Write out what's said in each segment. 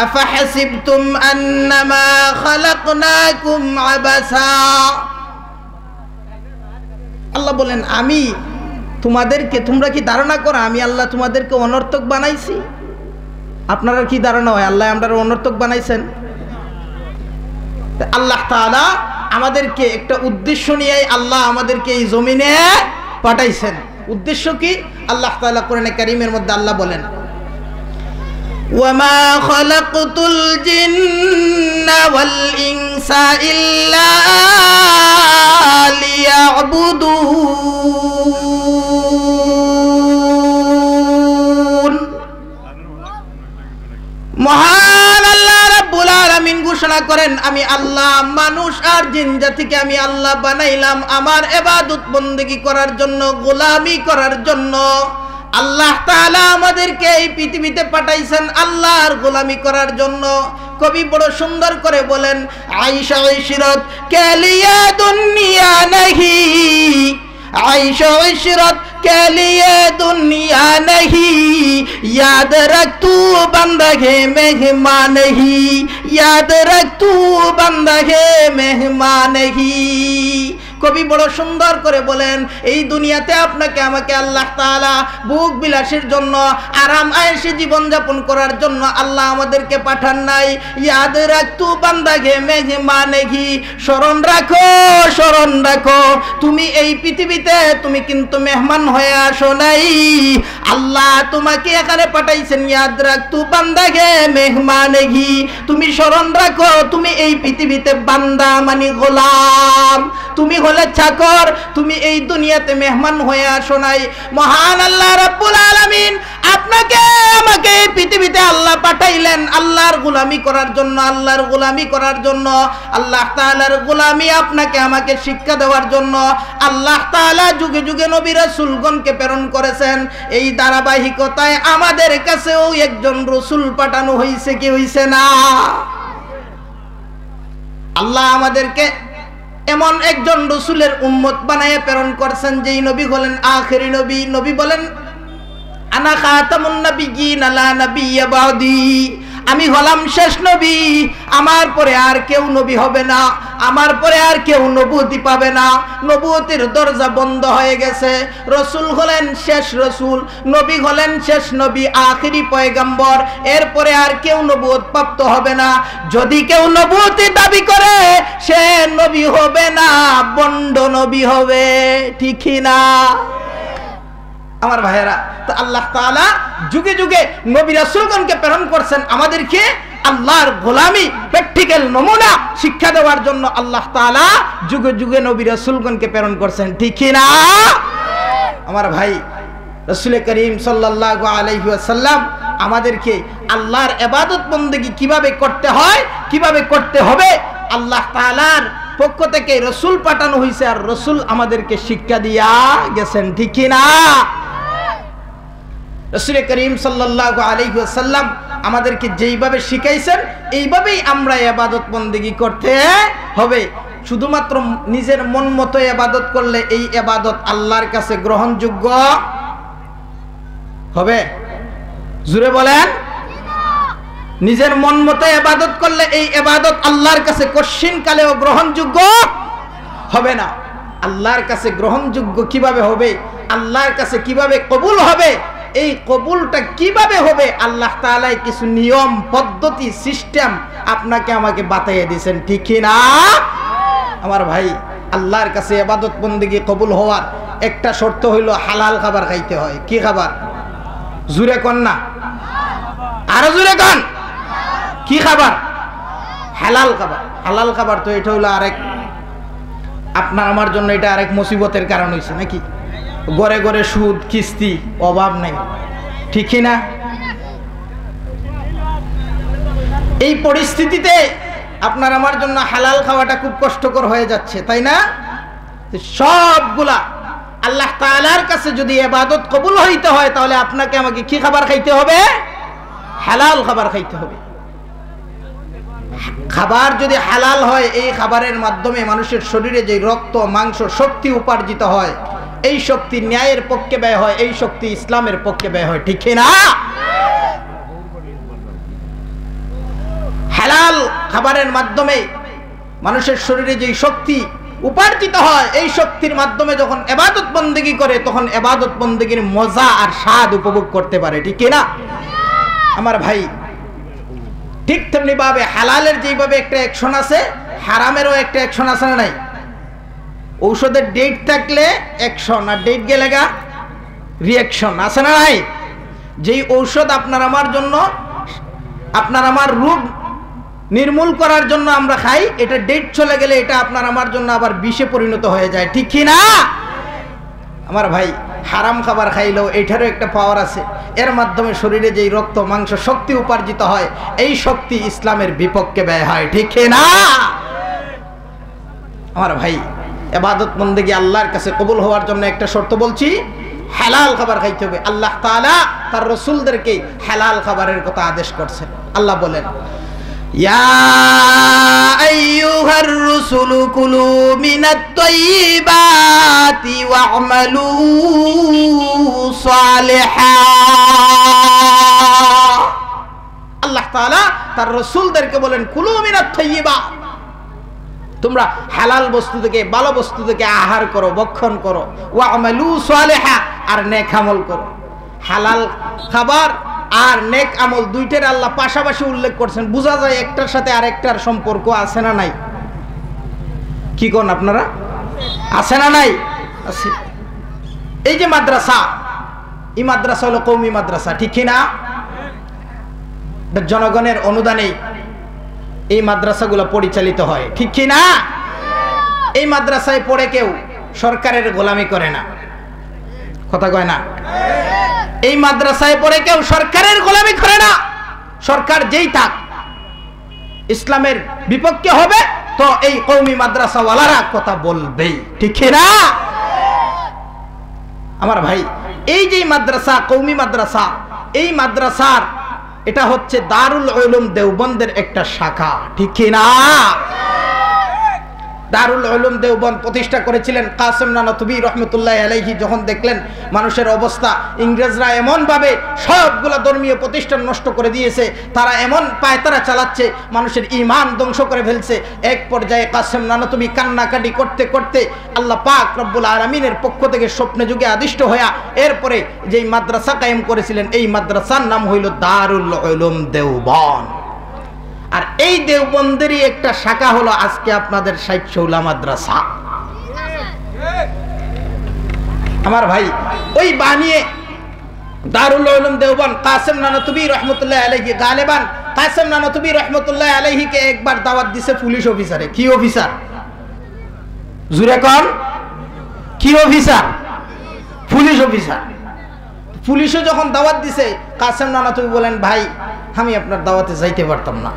আফাহাসিবতুম আন্নামা খালাকনাকুম আবাসা। আল্লাহ বলেন আমি তোমাদেরকে, তোমরা কি ধারণা করো আমি আল্লাহ তোমাদেরকে অনর্থক বানাইছি? আপনারা কি ধারণা হয় আল্লাহ আমরা অনর্থক বানাইছেন? আল্লাহ তাআলা আমাদেরকে একটা উদ্দেশ্য নিয়ে আল্লাহ আমাদেরকে এই জমিনে পাঠাইছেন। উদ্দেশ্য কি? আল্লাহ তাআলা কোরআনে কারীমের মধ্যে আল্লাহ বলেন ওয়ামা খালাকতুল জিন্না ওয়াল ইনসা ইল্লা লিয়াবুদুন। মহান আল্লাহ রাব্বুল আলামিন ঘোষণা করেন আমি আল্লাহ মানুষ আর জিন জাতিকে আমি আল্লাহ বানাইলাম আমার ইবাদত বندگی করার জন্য, গোলামি করার জন্য। আল্লাহ তাআলা আমাদেরকে এই পৃথিবীতে পাঠাইছেন আল্লাহর গোলামি করার জন্য। কবি বড় সুন্দর করে বলেন আয়েশা ইশরত কে লিয়ে দুনিয়া নহি, आयशो इशरत के लिए दुनिया नहीं, याद रख तू बंदगे मेहमान नहीं, याद रख तू बंदगे मेहमान नहीं। কবি বড় সুন্দর করে বলেন এই দুনিয়াতে আপনাকে আমাকে আল্লাহ তাআলা ভোগ বিলাসের জন্য, আরাম আয়েশে জীবন যাপন করার জন্য আল্লাহ আমাদেরকে পাঠান নাই। ইয়াদ রাখ তু বান্দাগে মেহমানেহি, স্মরণ রাখো, স্মরণ রাখো তুমি এই পৃথিবীতে তুমি কিন্তু মেহমান হয়ে আসো নাই, আল্লাহ তোমাকে এখানে পাঠাইছেন। ইয়াদ রাখ তু বান্দাগে মেহমানেহি, তুমি স্মরণ রাখো তুমি এই পৃথিবীতে বান্দা মানে গোলাম, তুমি হলে চাকর, তুমি এই দুনিয়াতে মেহমান হয়ে আসো নাই। মহান আল্লাহ রাব্বুল আলামিন আপনাকে আমাকে এই পৃথিবীতে আল্লাহ পাঠাইলেন আল্লাহর গোলামি করার জন্য, আল্লাহর গোলামি করার জন্য, আল্লাহ তাআলার গোলামি আপনাকে আমাকে শিক্ষা দেওয়ার জন্য। আল্লাহ তাআলা যুগে যুগে নবী রাসূলগণকে প্রেরণ করেছেন। এই ধারাবাহিকতায় আমাদের কাছেও একজন রাসূল পাঠানো হয়েছে কি হয়েছে না? আল্লাহ আমাদেরকে এমন একজন রাসূলের উম্মত বানায়ে প্রেরণ করেছেন যেই নবী হলেন আখেরি নবী। নবী বলেন আনা খাতামুন নাবিয়্যিন লা নাবিয়্যা বাদি, আমি হলাম শেষ নবী, আমার পরে আর কেউ নবী হবে না, আমার পরে আর কেউ নবুয়তি পাবে না, নবুয়তির দরজা বন্ধ হয়ে গেছে। রাসূল হলেন শেষ রাসূল, নবী হলেন শেষ নবী, আখেরি পয়গম্বর, এরপরে আর কেউ নবুয়ত প্রাপ্ত হবে না। যদি কেউ নবুয়তি দাবি করে সে নবী হবে না, বন্ড নবী হবে, ঠিক না আমার ভাইয়েরা? তো আল্লাহ তাআলা যুগে যুগে নবী রাসূলগণকে প্রেরণ করছেন আমাদেরকে আল্লাহর গোলামি প্র্যাকটিক্যাল নমুনা শিক্ষা দেওয়ার জন্য। আল্লাহ তাআলা যুগে যুগে নবী রাসূলগণকে প্রেরণ করছেন, ঠিক না আমার ভাই? রাসূল করিম সাল্লাল্লাহু আলাইহি ওয়াসাল্লাম আমাদেরকে আল্লাহর ইবাদত বندگی কিভাবে করতে হয়, কিভাবে করতে হবে আল্লাহ তাআলার পক্ষ থেকে রাসূল পাঠানো হয়েছে, আর রাসূল আমাদেরকে শিক্ষা দিয়া গেছেন, ঠিক না? রাসূল করিম সাল্লাল্লাহু আলাইহি ওয়াসাল্লাম আমাদেরকে যেইভাবে শিখাইছেন এইভাবেই আমরা ইবাদত বندگی করতে হবে। শুধুমাত্র নিজের মন মতো ইবাদত করলে এই ইবাদত আল্লাহর কাছে গ্রহণযোগ্য হবে? জোরে বলেন। নিজের মন মতো ইবাদত করলে এই ইবাদত আল্লাহর কাছে কশিন কালেও গ্রহণযোগ্য হবে না। আল্লাহর কাছে গ্রহণযোগ্য কিভাবে হবে, আল্লাহর কাছে কিভাবে কবুল হবে, এই কবুলটা কিভাবে হবে আল্লাহ তাআলা কিছু নিয়ম পদ্ধতি সিস্টেম আপনাকে আমাকে বাতাইয়ে দিয়েছেন, ঠিক না আমার ভাই? আল্লাহর কাছে ইবাদত বندگی কবুল হওয়ার একটা শর্ত হইল হালাল খাবার খাইতে হয়। কি খাবার? জোরে কোন না, আরো জোরে কোন। কি খাবার? হালাল খাবার। হালাল খাবার তো এটা হলো আরেক, আপনার আমার জন্য এটা আরেক মুসিবতের কারণ হয়েছে নাকি? ঘরে ঘরে সুদ কিস্তি অভাব নেই, ঠিক না? এই পরিস্থিতিতে আপনার আমার জন্য হালাল খাওয়াটা খুব কষ্টকর হয়ে যাচ্ছে, তাই না? সবগুলা আল্লাহ তাআলার কাছে যদি ইবাদত কবুল হইতে হয় তাহলে আপনাকে আমাকে কি খাবার খাইতে হবে? হালাল খাবার খাইতে হবে। খাবার যদি হালাল হয় এই খাবারের মাধ্যমে মানুষের শরীরে যে রক্ত মাংস শক্তি উপার্জিত হয়, এই শক্তি ন্যায়ের পক্ষে ব্যয় হয়, এই শক্তি ইসলামের পক্ষে ব্যয় হয়, ঠিক না? খাবারের মাধ্যমে মানুষের শরীরে যেই শক্তি উপার্জিত হয়, এই শক্তির মাধ্যমে যখন ইবাদত বন্দেগী করে তখন ইবাদত বন্দেগীর মজা আর স্বাদ উপভোগ করতে পারে, ঠিক কি না আমার ভাই? ঠিক তেমনি ভাবে হালালের যেভাবে একটা অ্যাকশন আছে, হারামেরও একটা অ্যাকশন আছে না নাই? ঔষধের ডেট থাকলে অ্যাকশন, আর ডেট গেলে গা রিঅ্যাকশন, আছে না নাই? যেই ঔষধ আপনার আমার জন্য, আপনার আমার রোগ নির্মূল করার জন্য আমরা খাই, এটা ডেট চলে গেলে এটা আপনার আমার জন্য আবার বিষে পরিণত হয়ে যায়, ঠিক কি না আমার ভাই? হারাম খাবার খাইলেও এটারও একটা পাওয়ার আছে, এর মাধ্যমে শরীরে যেই রক্ত মাংস শক্তি উপার্জিত হয়, এই শক্তি ইসলামের বিপক্ষে ব্যয় হয়, ঠিক না আমার ভাই? ইবাদত বন্দেগী আল্লাহর কাছে কবুল হওয়ার জন্য একটা শর্ত বলছি, হালাল খাবার খাইতে হবে। আল্লাহ তাআলা তার রাসূলদেরকে হালাল খাবারের কথা আদেশ করছেন। আল্লাহ বলেন, ইয়া আইয়ুহার রাসূলু কুলু মিনাত তাইয়্যিবাতি ওয়া'মালু সালিহান। আল্লাহ তাআলা তার রাসূলদেরকে বলেন, কুলু মিনাত তাইয়্যিবাত, তোমরা হালাল বস্তু থেকে, ভালো বস্তু থেকে আহার করো, ভক্ষণ করো, ওয়া'মালু সালিহা, আর নেক আমল করো। হালাল খাবার আর নেক আমল দুইটার আল্লাহ পাশাপাশি উল্লেখ করছেন, বোঝা যায় একটার সাথে আরেকটার সম্পর্ক আছে না নাই? কি কোন আপনারা, আছে না নাই? আছে। এই যে মাদ্রাসা, এই মাদ্রাসা হলো কওমি মাদ্রাসা, ঠিক কি না? জনগণের অনুদানে এই মাদ্রাসাগুলো পরিচালিত হয়, ঠিক কি না? এই মাদ্রাসায় পড়ে কেউ সরকারের গোলামি করে না, কথা কয় না? এই মাদ্রাসায় পড়ে কেউ সরকারের গোলামি করে না। সরকার যেই থাক, ইসলামের বিপক্ষে হবে তো এই কওমি মাদ্রাসাওয়ালারা কথা বলবেই, ঠিক না আমার ভাই? এই যে মাদ্রাসা, কওমি মাদ্রাসা, এই মাদ্রাসার এটা হচ্ছে দারুল উলুম দেওবন্দের একটা শাখা, ঠিক কি না? দারুল উলুম দেওবন্দ প্রতিষ্ঠা করেছিলেন কাসেম নানতুবি রহমতুল্লাহ আলাইহি। যখন দেখলেন মানুষের অবস্থা, ইংরেজরা এমন ভাবে সবগুলা ধর্মীয় প্রতিষ্ঠান নষ্ট করে দিয়েছে, তারা এমন পায়তারা চালাচ্ছে, মানুষের ঈমান ধ্বংস করে ফেলছে, এক পর্যায়ে কাসেম নানতুবি কান্নাকাটি করতে করতে আল্লাহ পাক রব্বুল আলামিনের পক্ষ থেকে স্বপ্নে যুগে আদিষ্ট হইয়া এরপরে যেই মাদ্রাসা কায়েম করেছিলেন, এই মাদ্রাসার নাম হইল দারুল উলুম দেওবন্দ। আর এই দেওবন্দেরই একটা শাখা হলো আজকে আপনাদের শাইখশৌলা মাদ্রাসা। আমার ভাই, ওই বানিয়ে দারুল উলুম দেওবন্দ কাসেম নানতুবি রহমতুল্লাহ আলাইহি, গালেবান কাসেম নানতুবি রহমতুল্লাহ আলাইহিকে একবার দাওয়াত দিছে পুলিশ অফিসারে। কি অফিসার? জুরে কোন? কি অফিসার? Police officer. পুলিশও যখন দাওয়াত দিছে, কাসেম নানতুবি বলেন, ভাই আমি আপনার দাওয়াতে যাইতে পারতাম না।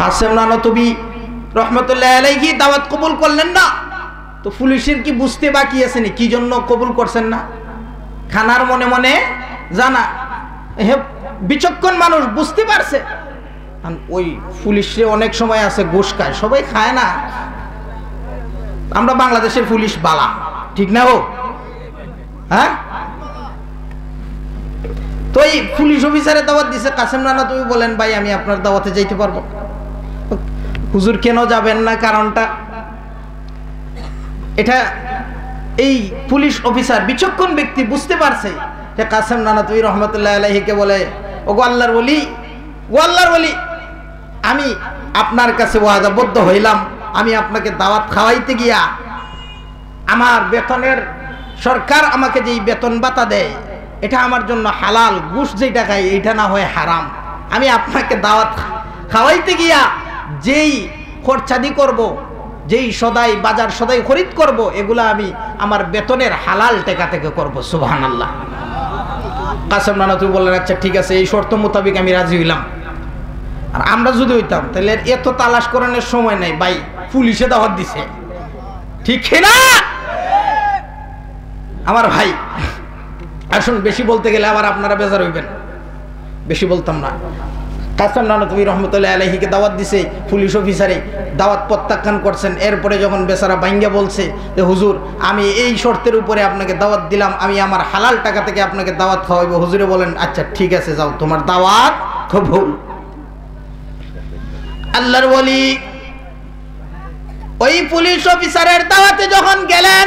কাসেম নানতুবি রহমতুল্লাহ আলাইহি দাওয়াত কবুল করলেন না, তো পুলিশের কি বুঝতে বাকি আছে নি কি জন্য কবুল করছেন না? খানার মনে মনে জানা, বিচক্ষণ মানুষ বুঝতে পারছে। ওই পুলিশে অনেক সময় আছে ঘুষ খায়, সবাই খায় না। আমরা বাংলাদেশের পুলিশ বালা, ঠিক না? ও হ্যাঁ, তো এই পুলিশ অফিসারে দাওয়াত দিছে। কাসেম নানতুবি বলেন, ভাই আমি আপনার দাওয়াতে যাইতে পারবো। হুজুর কেন যাবেন না? কারণটা এটা, এই পুলিশ অফিসার বিচক্ষণ ব্যক্তি বুঝতে পারছে যে কাসেম নানতুবি রহমতুল্লাহ আলাইহিকে বলে, ওগো আল্লাহর ওলি, ও আল্লাহর ওলি, আমি আপনার কাছে ওয়াদাবদ্ধ হইলাম, আমি আপনাকে দাওয়াত খাওয়াইতে গিয়া আমার বেতনের, সরকার আমাকে যেই বেতন ভাতা দেয় এটা আমার জন্য হালাল, ঘুষ যেটা খাই এটা না হয় হারাম। আমি আপনাকে দাওয়াত খাওয়াইতে গিয়া যেই খরচাদি করব, যেই সদাই বাজার সদাই খরিদ করব, এগুলা আমি আমার বেতনের হালাল টাকা থেকে করব। সুবহানাল্লাহ। কাসেম নানতুবি বললেন, আচ্ছা ঠিক আছে, এই শর্ত মোতাবেক আমি রাজি হইলাম। আর আমরা যদি হইতাম তাহলে এত তালাশ করানোর সময় নাই, ভাই পুলিশে দাওয়াত দিছে, ঠিক না আমার ভাই? আসুন, বেশি বলতে গেলে আবার আপনারা বেজার হইবেন, বেশি বলতাম না। কাসেম নানতুবি রহমতুল্লাহ আলাইহিকে দাওয়াত দিছে, পুলিশ অফিসারে দাওয়াত প্রত্যাখ্যান করছেন। এরপরে যখন বেচারা বাইঙ্গা বলছে যে হুজুর আমি এই শর্তের উপরে আপনাকে দাওয়াত দিলাম, আমি আমার হালাল টাকা থেকে আপনাকে দাওয়াত খাওয়াইবো, হুজুরে বলেন আচ্ছা ঠিক আছে যাও, তোমার দাওয়াত কবুল। আল্লাহর ওলি ওই পুলিশ অফিসারের দাওয়াতে যখন গেলেন,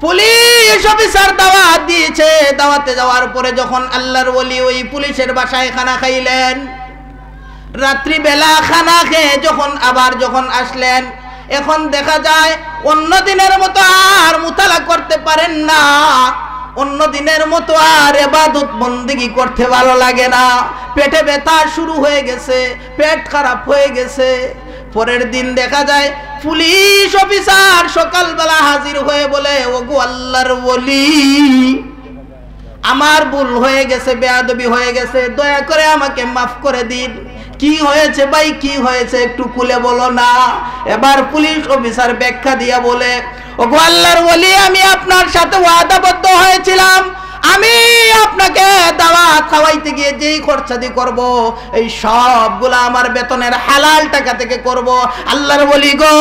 পুলিশ অফিসার দাওয়াত দিয়েছে, দাওয়াতে যাওয়ার পরে যখন আল্লাহর ওলি ওই পুলিশের বাসায় খানা খাইলেন, রাত্রি বেলা খানা খেয়ে যখন আসলেন, এখন দেখা যায় অন্য দিনের মতো আর মুতালা করতে পারেন না, অন্য দিনের মতো আর ইবাদত বন্দেগী করতে ভালো লাগে না, পেটে ব্যথা শুরু হয়ে গেছে, পেট খারাপ হয়ে গেছে। পরের দিন দেখা যায় পুলিশ অফিসার সকালবেলা হাজির হয়ে বলে, ওগো আল্লাহর ওলি, আমার ভুল হয়ে গেছে, বেয়াদবি হয়ে গেছে, দয়া করে আমাকে মাফ করে দিন। কি হয়েছে ভাই, কি হয়েছে একটু খুলে বলো না। এবার পুলিশ অফিসার ব্যাখ্যা দিয়া বলে, ওগো আল্লাহর ওলি, আমি আপনার সাথে ওয়াদাবদ্ধ হয়েছিলাম, আমি আপনাকে দাওয়াত খাওয়াইতে গিয়ে যেই খরচাদি করব, এই সবগুলা আমার বেতনের হালাল টাকা থেকে করব। আল্লাহর ওলি গো,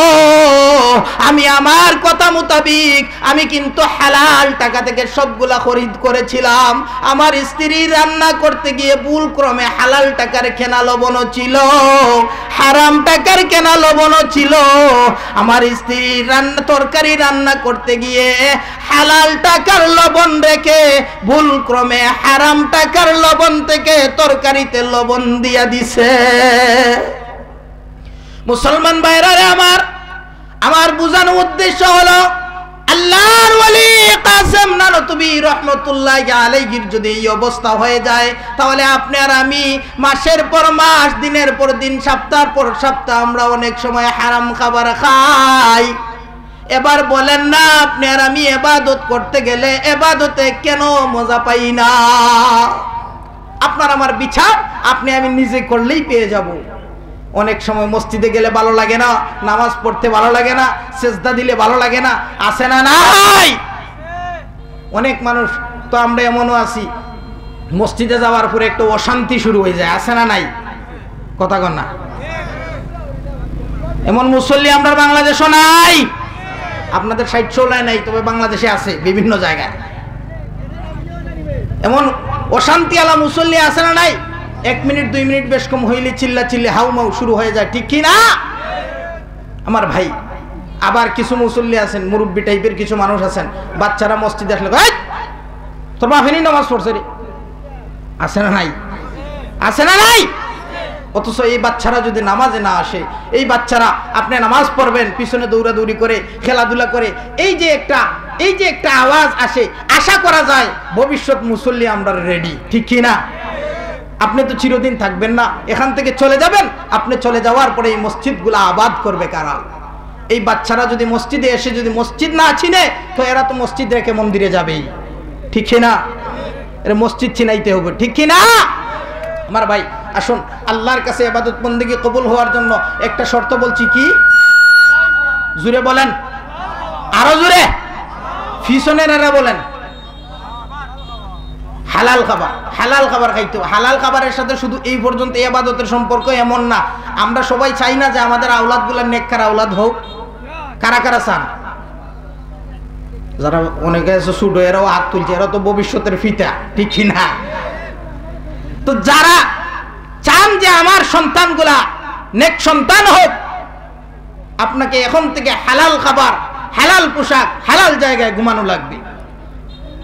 আমি আমার কথা মোতাবিক আমি কিন্তু হালাল টাকা থেকে সবগুলা খরিদ করেছিলাম। আমার স্ত্রী রান্না করতে গিয়ে ভুল ক্রমে হালাল টাকার কেনা লবণও ছিল, হারাম টাকার কেনা লবণও ছিল। আমার স্ত্রী তরকারি রান্না করতে গিয়ে হালাল টাকার লবণ রেখে ভুল ক্রমে হারাম টাকার লবণ থেকে তরকারিতে লবণ দিয়া দিছে। মুসলমান ভাইরা রে, আমার বুঝানোর উদ্দেশ্য হলো, আল্লাহর ওলি কাসেম নানতুবি রাহমাতুল্লাহি আলাইহির যদি এই অবস্থা হয়ে যায়, তাহলে আপনি আর আমি মাসের পর মাস, দিনের পর দিন, সপ্তাহের পর সপ্তাহ আমরা অনেক সময় হারাম খাবার খাই। এবার বলেন না, আপনি আর আমি ইবাদত করতে গেলে ইবাদতে কেন মজা পাই না? আপনার আমার বিচার আপনি আমি নিজে করলেই পেয়ে যাব। অনেক সময় মসজিদে গেলে ভালো লাগে না, নামাজ পড়তে ভালো লাগে না, সেজদা দিলে ভালো লাগে না, আছে না নাই? অনেক মানুষ তো আমরা এমনও আছি, মসজিদে যাওয়ার পরে একটু অশান্তি শুরু হয়ে যায়, আছে না নাই? কথা কন না? এমন মুসল্লি আমরা বাংলাদেশও নাই। আপনাদের সাইড চলায় নাই, তবে বাংলাদেশে আছে বিভিন্ন জায়গায়। এমন অশান্তি আলা মুসল্লি আছে না নাই? 1 মিনিট 2 মিনিট বেশ কম হইলে চিল্লা চিল্লি হাউমাউ শুরু হয়ে যায়, ঠিক কি না আমার ভাই? আবার কিছু মুসল্লি আছেন, মুরব্বী টাইপের কিছু মানুষ আছেন, বাচ্চারা মসজিদে আসলে তোর বাপেনি নামাজ পড়ছে রে, আছে না নাই? আছে না নাই? অথচ এই বাচ্চারা যদি নামাজে না আসে, এই বাচ্চারা আপনি নামাজ পড়বেন, পিছনে দৌড়াদৌড়ি করে, খেলাধুলা করে, এই যে একটা আওয়াজ আসে, আশা করা যায় ভবিষ্যৎ মুসল্লি আমরা রেডি, ঠিক কি না? আপনি তো চিরদিন থাকবেন না, এখান থেকে চলে যাবেন। আপনি চলে যাওয়ার পরে এই মসজিদগুলো আবাদ করবে কারা? এই বাচ্চারা যদি মসজিদে এসে যদি মসজিদ না চিনে, তো এরা তো মসজিদ রেখে মন্দিরে যাবেই, ঠিক কি না? এরা মসজিদ চিনাইতে হবে, ঠিক কি না আমার ভাই? আসুন, আল্লাহর কাছে ইবাদত বন্দেগী কবুল হওয়ার জন্য একটা শর্ত বলছি, কি? জোরে বলেন, আরো জোরে, পিছনেরা বলেন। হালাল খাবার, হালাল খাবার খাইতে হবে। হালাল খাবারের সাথে শুধু এই পর্যন্ত ইবাদতের সম্পর্ক এমন না। আমরা সবাই চাই না যে আমাদের আওলাদগুলো নেককার আওলাদ হোক। কারা কারা চান? যারা অনেকে আছে ছোট, এরাও হাত তুলছে, এরা তো ভবিষ্যতের ফিতা, ঠিক কি না? তো যারা চান যে আমার সন্তানগুলা নেক সন্তান হোক, আপনাকে এখন থেকে হালাল খাবার, হালাল পোশাক, হালাল জায়গায় ঘুমানো লাগবে।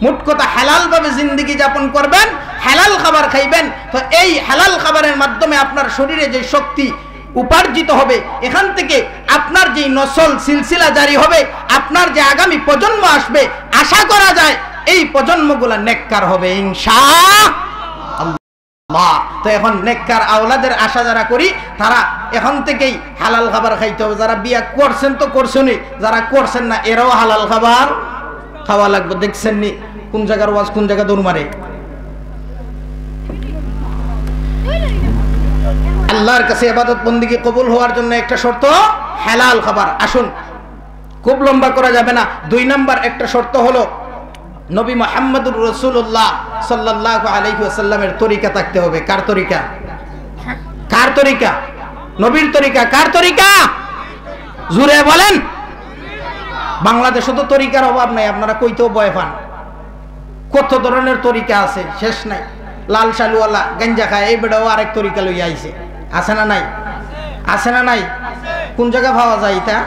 মোট কথা হালাল ভাবে জিন্দেগি যাপন করবেন, হালাল খাবার খাইবেন। তো এই হালাল খাবারের মাধ্যমে আপনার শরীরে যে শক্তি উপার্জিত হবে, এখান থেকে আপনার যে নসল সিলসিলা জারি হবে, আপনার যে আগামী প্রজন্ম আসবে, আশা করা যায় এই প্রজন্মগুলা নেককার হবে ইনশাআল্লাহ। তো এখন নেককার আওলাদের আশা যারা করি, তারা এখন থেকেই হালাল খাবার খাইতে হবে। যারা বিয়া করছেন তো করছেনই, যারা করছেন না এরাও হালাল খাবার খাওয়া লাগবে। দেখছেন নি কোন জায়গার ওয়াজ কোন জায়গা দৌড় মারে? আল্লাহর কাছে ইবাদত বন্দেগী কবুল হওয়ার জন্য একটা শর্ত হালাল খাবার। আসুন, খুব লম্বা করা যাবে না। 2 নাম্বার একটা শর্ত হলো নবী মুহাম্মদুর রাসূলুল্লাহ সাল্লাল্লাহু আলাইহি ওয়াসাল্লামের তরিকা থাকতে হবে। কার তরিকা? কার তরিকা? নবীর তরিকা। কার তরিকা? জোরে বলেন। বাংলাদেশে তো তরিকার অভাব নাই, আপনারা কইতেও ভয় পান। কত ধরনের তরিকা আছে, শেষ নাই। লাল শালুওয়ালা গাঞ্জা খায়, এই বেটাও আরেক তরিকা লইয়া আইছে, আছে না নাই? আছে না নাই? কোন জায়গা পাওয়া যায় এটা?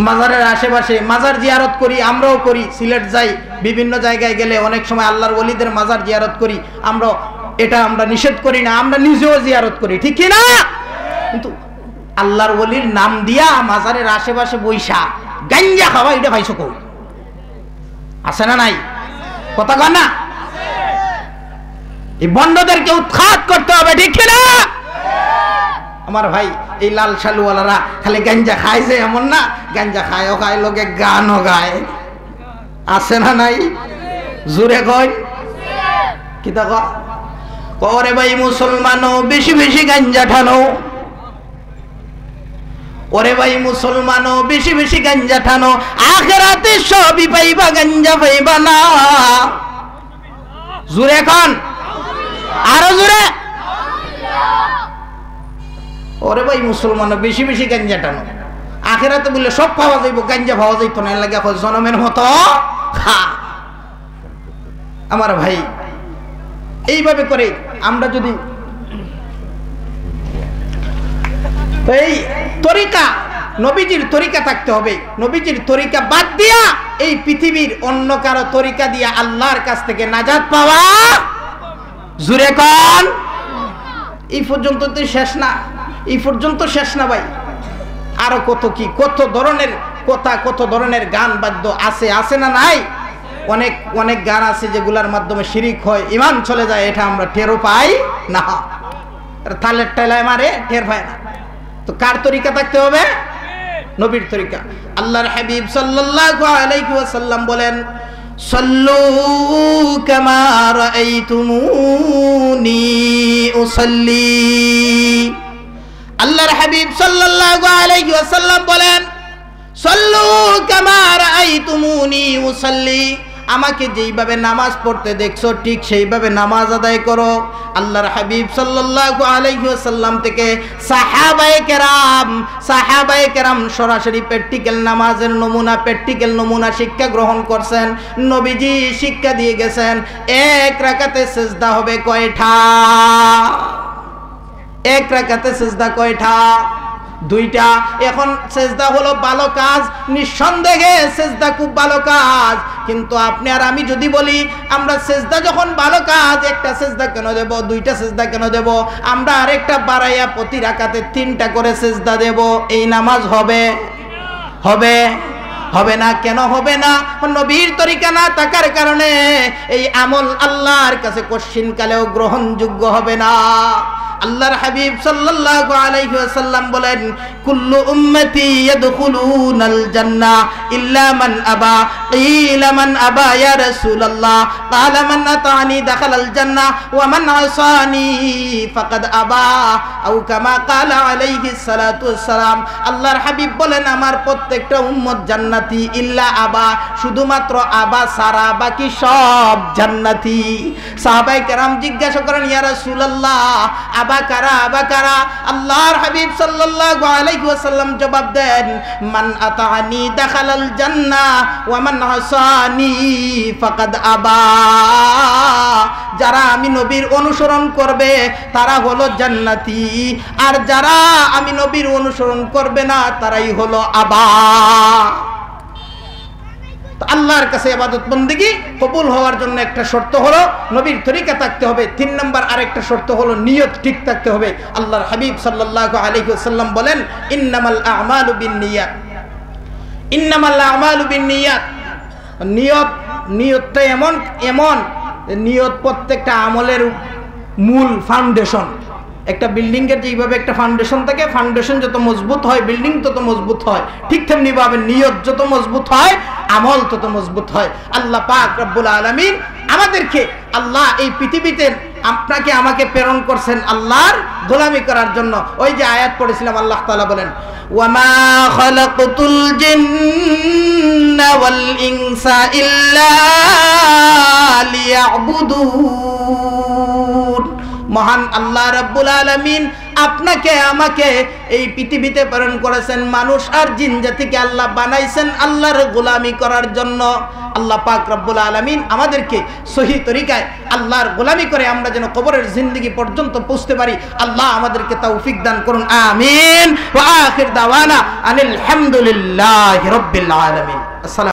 মাজারের আশেপাশে। মাজার জিয়ারত করি, আমরাও করি। সিলেট যাই, বিভিন্ন জায়গায় গেলে অনেক সময় আল্লাহর ওলিদের মাজার জিয়ারত করি। এটা আমরা নিষেধ করি না, আমরা নিজেও জিয়ারত করি, ঠিক কি না? কিন্তু আল্লাহর ওলির নাম দিয়া মাজারের আশেপাশে বৈশা গাঞ্জা খাওয়া, এটা ভাইছো কই? আছে না নাই? কথা কন না? এই বন্ডদেরকে উৎখাত করতে হবে, ঠিক কি না? আমার ভাই, এই লাল শালুওয়ালারা খালি গাঞ্জা খায় যে এমন না, গাঞ্জা খায়ও খায়, লোকে গানও গায়। আছে না নাই? জোরে কয় কি তা করে ভাই? মুসলমানও বেশি বেশি গাঞ্জা ঠানো। ওরে ভাই মুসলমানও বেশি বেশি গাঞ্জা ঠানো, আখিরাতে সবই পাইবা, গাঞ্জা পাইবা না। জোরে এখন, আরো জোরে। ওরে ভাই মুসলমানও বেশি বেশি গাঞ্জা টানো, আখিরাতে বললে সব পাওয়া যাইব, গাঞ্জা পাওয়া যাইত না। লাগে জনমের মতো খা। আমার ভাই, এইভাবে করে আমরা যদি এই তরিকা, নবীজির তরিকা থাকতে হবে। নবীজির তরিকা বাদ দিয়া এই পৃথিবীর অন্য কারো তরিকা দিয়া আল্লাহর কাছ থেকে নাজাত পাওয়া, জুরে কোন? এই পর্যন্ত তো শেষ না, এই পর্যন্ত শেষ না ভাই। আরো কত কি, কত ধরনের কথা, কত ধরনের গান বাদ্য আছে, আছে না নাই? অনেক অনেক গান আছে যেগুলোর মাধ্যমে শিরিক হয়, ঈমান চলে যায়, এটা আমরা টেরও পাই না। থালের টেলায় মারে, টের পায় না। তো কার তরিকা থাকতে হবে? নবীর তরিকা। আল্লাহর হাবিব সাল্লাল্লাহু আলাইহি ওয়াসাল্লাম বলেন, সাল্লু কামা রাআইতুমুনি উসাল্লি। আল্লাহর হাবিব সাল্লাল্লাহু আলাইহি ওয়াসাল্লাম বলেন, সাল্লু কামা রাআইতুমুনি উসাল্লি। আমাকে যেইভাবে নামাজ পড়তে দেখছো ঠিক সেইভাবে নামাজ আদায় করো। আল্লাহর হাবিব সাল্লাল্লাহু আলাইহি ওয়াসাল্লাম থেকে সাহাবায়ে কেরাম সরাসরি প্র্যাকটিক্যাল নামাজের নমুনা, প্র্যাকটিক্যাল নমুনা শিক্ষা গ্রহণ করছেন। নবীজি শিক্ষা দিয়ে গেছেন, এক রাকাতে সিজদা হবে কয়টা? এক রাকাতে সিজদা কয়টা? দুইটা। এখন সিজদা হলো ভালো কাজ, নিঃসন্দেহে সিজদা খুব ভালো কাজ। কিন্তু আপনি আর আমি যদি বলি আমরা সিজদা যখন ভালো কাজ, একটা সিজদা কেন দেব, দুইটা সিজদা কেন দেব, আমরা আরেকটা বাড়াইয়া প্রতি রাকাতে 3টা করে সিজদা দেব, এই নামাজ হবে? হবে? হবে না। কেন হবে না? নবীর তরিকা না থাকার কারণে এই আমল আল্লাহর কাছে কশিনকালেও গ্রহণযোগ্য হবে না। আল্লাহর হাবিব সাল্লাল্লাহু আলাইহি ওয়াসাল্লাম বলেন, কুল্লু উম্মতি ইয়াদখুলুনাল জান্নাহ ইল্লা মান আবা। কিলা মান আবা ইয়া রাসূলুল্লাহ? ক্বালা মান আতানি দাখালাল জান্নাহ ওয়া মান আসানি ফাকাদ আবা, আও কামা ক্বালা আলাইহিস সালাতু ওয়াসসালাম। আল্লাহর হাবিব বলেন, আমার প্রত্যেকটা উম্মত জান্নাতি, ইল্লা আবা, শুধুমাত্র আবা সারা বাকি সব জান্নাতি। সাহাবায়ে কেরাম জিজ্ঞাসা করেন, ইয়া রাসূলুল্লাহ, আবা কারা, আবা কারা? আল্লাহর হাবিব সাল্লাল্লাহু আলাইহি ওয়াসাল্লাম জবাব দেন, মান আতানি দাখালাল জান্নাহ ওয়া মান আসানি ফাকাদ আবা। যারা আমি নবীর অনুসরণ করবে তারা হলো জান্নাতি, আর যারা আমি নবীর অনুসরণ করবে না তারাই হলো আবা। আল্লাহর কাছে ইবাদত বন্দেগী কবুল হওয়ার জন্য একটা শর্ত হলো নবীর তরিকা থাকতে হবে। 3 নম্বর আরেকটা শর্ত হলো নিয়ত ঠিক থাকতে হবে। আল্লাহর হাবিব সাল্লাল্লাহু আলাইহি ওয়াসাল্লাম বলেন, ইন্নামাল আ'মালু বিন্নিয়াত। ইন্নামাল আ'মালু বিন্নিয়াত। নিয়তটা এমন নিয়ত প্রত্যেকটা আমলের মূল ফাউন্ডেশন। একটা বিল্ডিং এর যেভাবে একটা ফাউন্ডেশন থাকে, ফাউন্ডেশন যত মজবুত হয় বিল্ডিং তত মজবুত হয়, ঠিক তেমনি ভাবে নিয়ত যত মজবুত হয় আমল তত মজবুত হয়। আল্লাহ পাক রব্বুল আলামিন আমাদেরকে, আল্লাহ এই পৃথিবীতে আপনাকে আমাকে প্রেরণ করছেন আল্লাহর গোলামি করার জন্য। ওই যে আয়াত পড়েছিলাম, আল্লাহ তাআলা বলেন, ওয়ামা খালাকতুল জিন্না ওয়াল ইনসা ইল্লা লিয়াবুদুন মহান আল্লাহ রাব্বুল আলামিন আপনাকে আমাকে এই পৃথিবীতে প্রেরণ করেছেন, মানুষ আর জিন জাতিকে আল্লাহ বানাইছেন আল্লাহর গোলামি করার জন্য। আল্লাহ পাক রব্বুল আলামিন আমাদেরকে সহি তরিকায় আল্লাহর গোলামি করে আমরা যেন কবরের জিন্দেগি পর্যন্ত পৌঁছতে পারি, আল্লাহ আমাদেরকে তৌফিক দান করুন। আমিন। ওয়া আখির দাওয়ানা আনিল হামদুলিল্লাহি রাব্বিল আলামিন। আসসালামু